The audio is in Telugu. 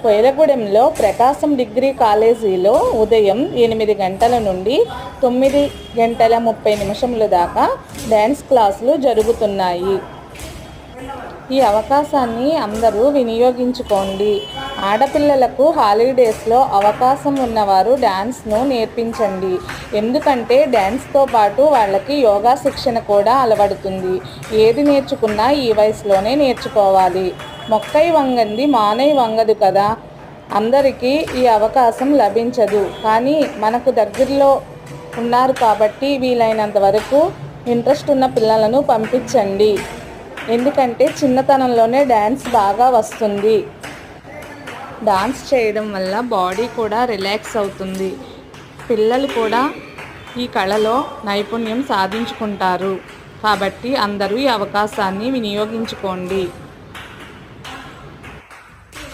కొయిలగూడెంలో ప్రకాశం డిగ్రీ కాలేజీలో ఉదయం 8 గంటల నుండి 9:30 దాకా డ్యాన్స్ క్లాసులు జరుగుతున్నాయి. ఈ అవకాశాన్ని అందరూ వినియోగించుకోండి. ఆడపిల్లలకు హాలిడేస్లో అవకాశం ఉన్నవారు డ్యాన్స్ను నేర్పించండి. ఎందుకంటే డ్యాన్స్తో పాటు వాళ్ళకి యోగా శిక్షణ కూడా అలవడుతుంది. ఏది నేర్చుకున్నా ఈ వయసులోనే నేర్చుకోవాలి. మొక్కై వంగంది మానై వంగదు కదా. అందరికీ ఈ అవకాశం లభించదు. కానీ మనకు దగ్గరలో ఉన్నారు కాబట్టి వీలైనంత వరకు ఇంట్రెస్ట్ ఉన్న పిల్లలను పంపించండి. ఎందుకంటే చిన్నతనంలోనే డ్యాన్స్ బాగా వస్తుంది. డాన్స్ చేయడం వల్ల బాడీ కూడా రిలాక్స్ అవుతుంది. పిల్లలు కూడా ఈ కళలో నైపుణ్యం సాధించుకుంటారు. కాబట్టి అందరూ ఈ అవకాశాన్ని వినియోగించుకోండి.